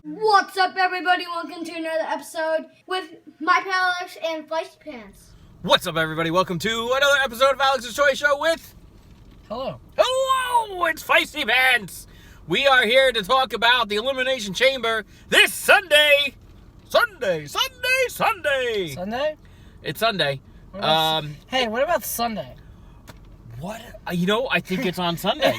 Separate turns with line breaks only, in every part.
What's up, everybody? Welcome to another episode with my pal Alex and Feisty Pants.
What's up, everybody? Welcome to another episode of Alex's Toy Show with...
Hello.
Hello! It's Feisty Pants! We are here to talk about the Elimination Chamber this Sunday! Sunday!
Sunday?
It's Sunday.
Hey, what about Sunday?
What? I think it's on Sunday.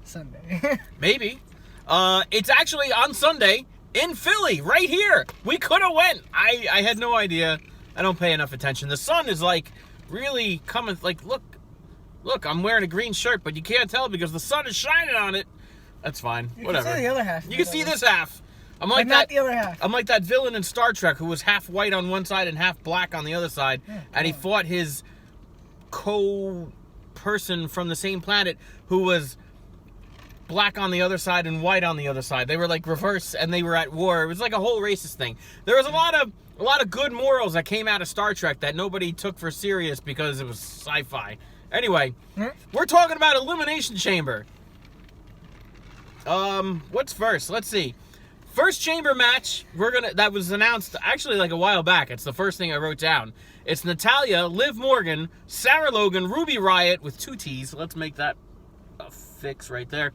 Sunday.
Maybe. It's actually on Sunday in Philly, right here. We could have went. I had no idea. I don't pay enough attention. The sun is really coming. Look, I'm wearing a green shirt, but you can't tell because the sun is shining on it. That's fine. Whatever.
You can see the other half.
You can see this half. I'm like
not the other half.
I'm like that villain in Star Trek who was half white on one side and half black on the other side, and he fought his co-person from the same planet who was black on the other side and white on the other side. They were like reverse, and they were at war. It was like a whole racist thing. There was a lot of good morals that came out of Star Trek that nobody took for serious because it was sci-fi. Anyway, we're talking about Elimination Chamber. What's first? Let's see. First chamber match, that was announced actually like a while back. It's the first thing I wrote down. It's Natalya, Liv Morgan, Sarah Logan, Ruby Riott with 2 T's. Let's make that a fix right there.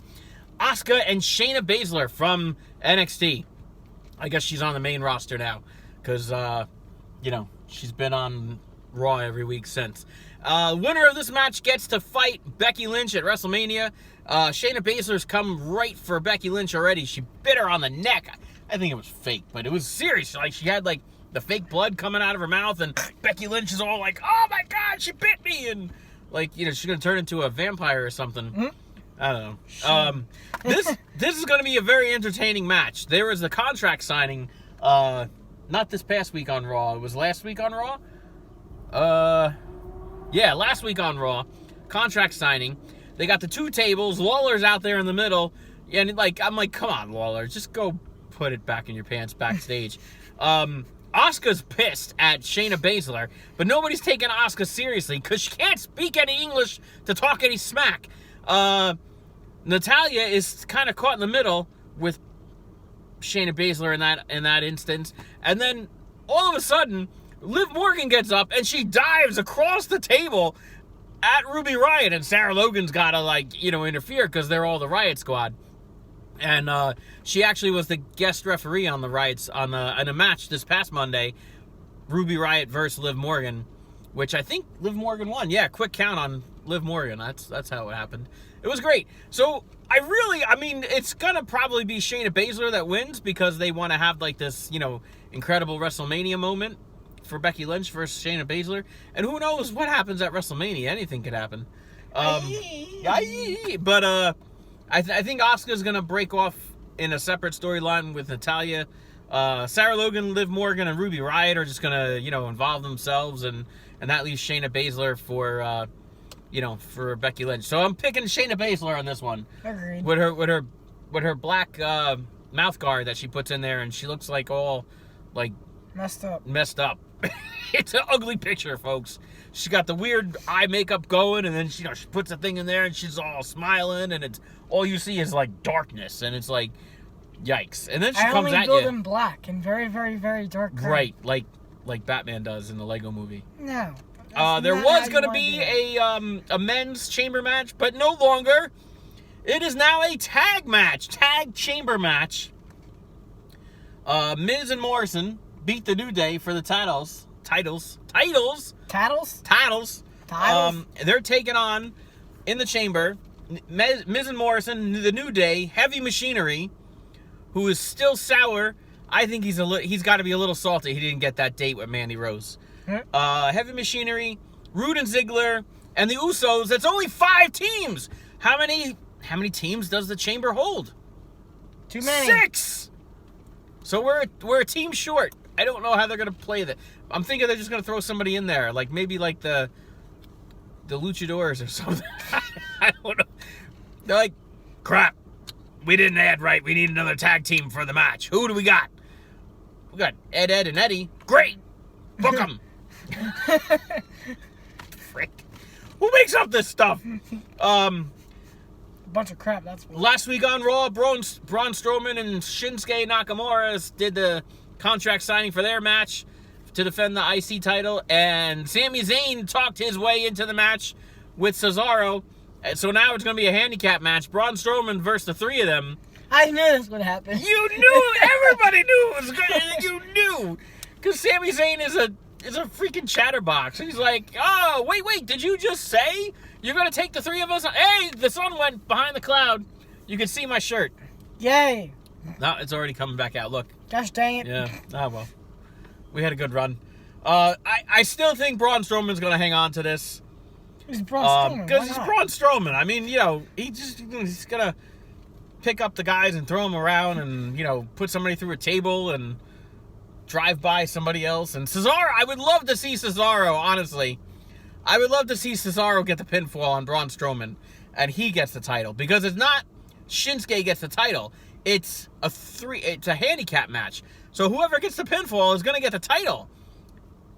Asuka and Shayna Baszler from NXT. I guess she's on the main roster now because, she's been on Raw every week since. Winner of this match gets to fight Becky Lynch at WrestleMania. Shayna Baszler's come right for Becky Lynch already. She bit her on the neck. I think it was fake, but it was serious. Like, she had, the fake blood coming out of her mouth, and Becky Lynch is all like, oh my God, she bit me! And, she's going to turn into a vampire or something. I don't know.
Sure.
This is going to be a very entertaining match. There was the contract signing, not this past week on Raw. It was last week on Raw? Yeah, last week on Raw. Contract signing. They got the 2 tables. Lawler's out there in the middle. And, I'm like, come on, Lawler. Just go put it back in your pants backstage. Asuka's pissed at Shayna Baszler, but nobody's taking Asuka seriously because she can't speak any English to talk any smack. Natalya is kind of caught in the middle with Shayna Baszler in that instance. And then, all of a sudden, Liv Morgan gets up and she dives across the table at Ruby Riott, and Sarah Logan's got to, interfere because they're all the Riott Squad. And she actually was the guest referee on the Riotts in a match this past Monday, Ruby Riott versus Liv Morgan, which I think Liv Morgan won. Yeah, quick count on Liv Morgan. That's how it happened. It was great. So it's gonna probably be Shayna Baszler that wins because they want to have this, incredible WrestleMania moment for Becky Lynch versus Shayna Baszler. And who knows what happens at WrestleMania? Anything could happen. But I think Asuka's going to break off in a separate storyline with Natalya. Sarah Logan, Liv Morgan, and Ruby Riott are just going to, involve themselves. And that leaves Shayna Baszler for Becky Lynch. So I'm picking Shayna Baszler on this one.
Agreed.
With her black mouth guard that she puts in there. And she looks all
messed up.
It's an ugly picture, folks. She's got the weird eye makeup going, and then she puts a thing in there, and she's all smiling, and it's all you see is darkness, and it's yikes. And then she comes at you.
I only build in black and very, very, very dark gray.
Right, like Batman does in the Lego Movie.
No.
There was going to be a men's chamber match, but no longer. It is now a tag chamber match. Miz and Morrison beat the New Day for the titles. They're taking on, in the chamber, Miz and Morrison, the New Day, Heavy Machinery, who is still sour. I think he's got to be a little salty. He didn't get that date with Mandy Rose. Heavy Machinery, Rude and Ziggler, and the Usos. That's only 5 teams. How many teams does the chamber hold?
Too many.
6. So we're a team short. I don't know how they're going to play that. I'm thinking they're just going to throw somebody in there, maybe the Luchadors or something. I don't know. They're like, crap, we didn't add right. We need another tag team for the match. Who do we got? We got Ed, and Eddie. Great. Book them. Frick. Who makes up this stuff?
bunch of crap, that's what.
Last week on Raw, Braun Strowman and Shinsuke Nakamura did the contract signing for their match to defend the IC title, and Sami Zayn talked his way into the match with Cesaro. So now it's going to be a handicap match. Braun Strowman versus the three of them.
I knew this would happen.
You knew! Everybody knew it was going to... You knew! Because Sami Zayn is a freaking chatterbox. He's like, oh, wait, did you just say you're going to take the three of us? Hey, the sun went behind the cloud. You can see my shirt.
Yay.
No, it's already coming back out. Look.
Gosh dang it.
Yeah. Oh, well. We had a good run. I still think Braun Strowman's going to hang on to this.
He's Braun Strowman.
Because he's Braun Strowman. I mean, he's going to pick up the guys and throw them around and, put somebody through a table and drive by somebody else. And Cesaro, I would love to see Cesaro, honestly. I would love to see Cesaro get the pinfall on Braun Strowman and he gets the title. Because it's not Shinsuke gets the title. It's a handicap match. So whoever gets the pinfall is going to get the title.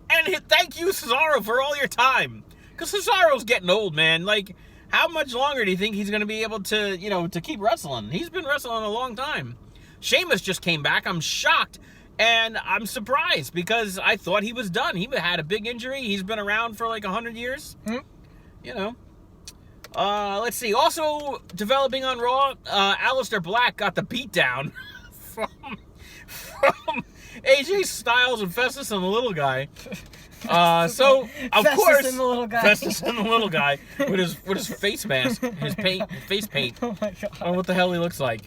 And thank you, Cesaro, for all your time. Because Cesaro's getting old, man. Like, how much longer do you think he's going to be able to, to keep wrestling? He's been wrestling a long time. Sheamus just came back. I'm shocked. And I'm surprised because I thought he was done. He had a big injury. He's been around for like 100 years. Let's see. Also developing on Raw, Aleister Black got the beatdown from AJ Styles and Festus and the little guy. So of
Festus
course,
and the little guy.
Festus and the little guy with his face mask, his face paint.
Oh my god!
I don't know what the hell he looks like.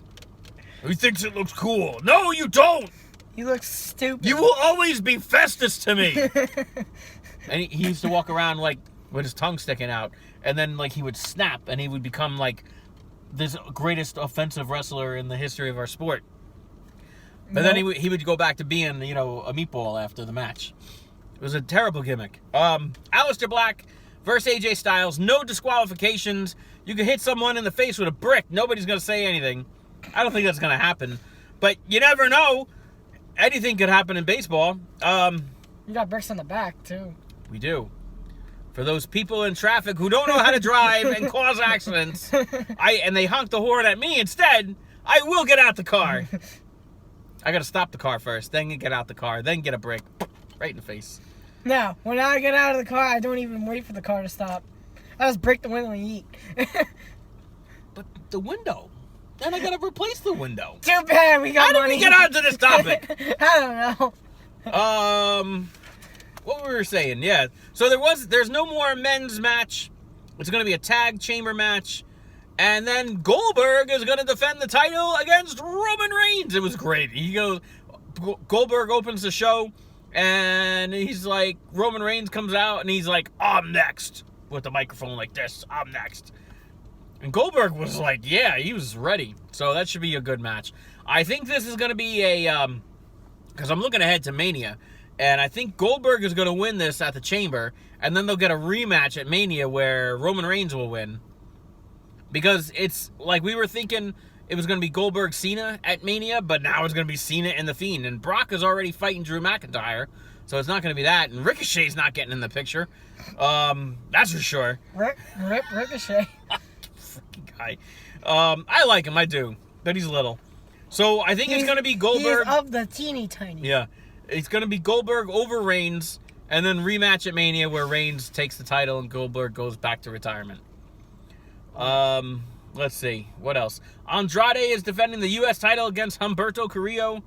He thinks it looks cool. No, you don't.
He looks stupid.
You will always be Festus to me. And he used to walk around like with his tongue sticking out, and then like he would snap, and he would become like this greatest offensive wrestler in the history of our sport. But then he would go back to being, a meatball after the match. It was a terrible gimmick. Aleister Black versus AJ Styles. No disqualifications. You can hit someone in the face with a brick. Nobody's going to say anything. I don't think that's going to happen. But you never know. Anything could happen in baseball.
You got bricks on the back, too.
We do. For those people in traffic who don't know how to drive and cause accidents, and they honk the horn at me instead, I will get out the car. I got to stop the car first, then get out the car, then get a brick. Right in the face.
No, when I get out of the car, I don't even wait for the car to stop. I just break the window and eat.
But the window. Then I gotta replace the window.
Too bad we got
How
money.
did we get onto this topic?
I don't know.
What we were saying, yeah. So there's no more men's match. It's gonna be a tag chamber match. And then Goldberg is gonna defend the title against Roman Reigns. It was great. Goldberg opens the show, and he's like, Roman Reigns comes out, and he's like, I'm next. With the microphone like this, I'm next. And Goldberg was like, yeah, he was ready. So that should be a good match. I think this is going to be because I'm looking ahead to Mania, and I think Goldberg is going to win this at the Chamber, and then they'll get a rematch at Mania where Roman Reigns will win. Because it's like we were thinking it was going to be Goldberg-Cena at Mania, but now it's going to be Cena and The Fiend. And Brock is already fighting Drew McIntyre, so it's not going to be that. And Ricochet's not getting in the picture. That's for sure.
Ricochet.
Freaking guy. I like him, I do. But he's little. So I think it's going to be Goldberg.
He's of the teeny tiny.
Yeah. It's going to be Goldberg over Reigns, and then rematch at Mania where Reigns takes the title and Goldberg goes back to retirement. Let's see. What else? Andrade is defending the U.S. title against Humberto Carrillo.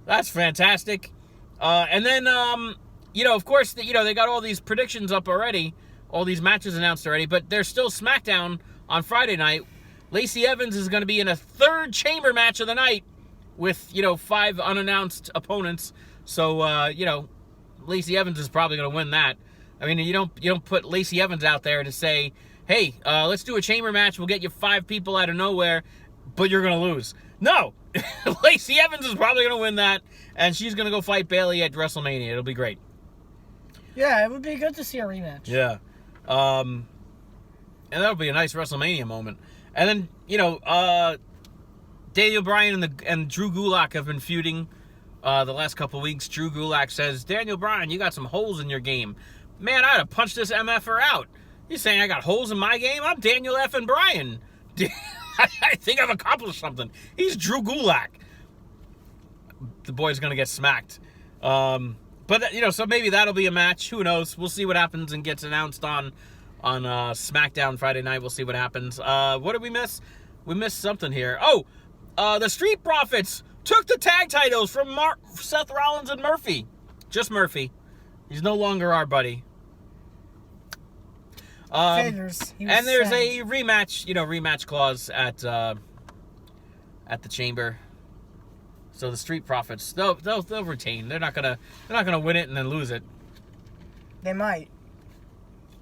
That's fantastic. And then, of course, they got all these predictions up already. All these matches announced already. But there's still SmackDown on Friday night. Lacey Evans is going to be in a third chamber match of the night with, 5 unannounced opponents. So, Lacey Evans is probably going to win that. I mean, you don't put Lacey Evans out there to say, hey, let's do a chamber match. We'll get you 5 people out of nowhere, but you're going to lose. No. Lacey Evans is probably going to win that, and she's going to go fight Bayley at WrestleMania. It'll be great.
Yeah, it would be good to see a rematch.
Yeah. And that'll be a nice WrestleMania moment. And then, Daniel Bryan and Drew Gulak have been feuding the last couple weeks. Drew Gulak says, Daniel Bryan, you got some holes in your game. Man, I'd have punched this MFer out. You're saying I got holes in my game? I'm Daniel F. and Bryan. I think I've accomplished something. He's Drew Gulak. The boy's going to get smacked. But, you know, so maybe that'll be a match. Who knows? We'll see what happens and gets announced on SmackDown Friday night. We'll see what happens. What did we miss? We missed something here. Oh, the Street Profits took the tag titles from Seth Rollins and Murphy. Just Murphy. He's no longer our buddy.
Figures.
And there's a rematch clause at the Chamber. So the Street Profits, they'll retain. They're not gonna win it and then lose it.
They might.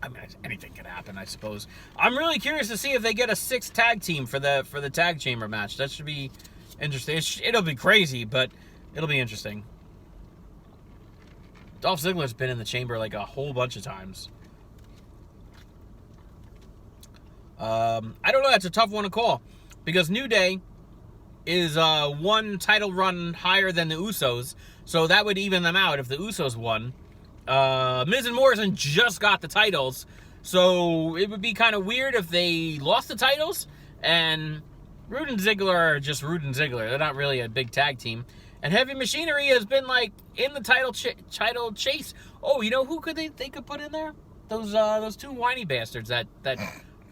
I mean, anything can happen, I suppose. I'm really curious to see if they get a 6th tag team for the tag chamber match. That should be interesting. It'll be crazy, but it'll be interesting. Dolph Ziggler's been in the chamber like a whole bunch of times. I don't know. That's a tough one to call because New Day is one title run higher than the Usos, so that would even them out if the Usos won. Miz and Morrison just got the titles, so it would be kind of weird if they lost the titles, and Rude and Ziggler are just Rude and Ziggler. They're not really a big tag team. And Heavy Machinery has been, like, in the title chase. Oh, you know who they could put in there? Those two whiny bastards that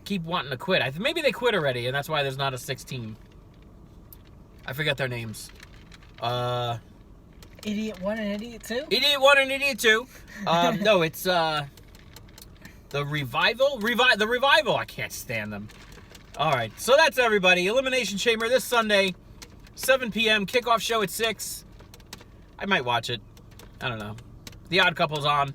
keep wanting to quit. Maybe they quit already, and that's why there's not a 6th team. I forget their names.
Idiot 1 and Idiot 2?
Idiot 1 and Idiot 2. No, it's the Revival? The Revival. I can't stand them. All right, so that's everybody. Elimination Chamber this Sunday, 7 p.m. Kickoff show at 6. I might watch it. I don't know. The Odd Couple's on.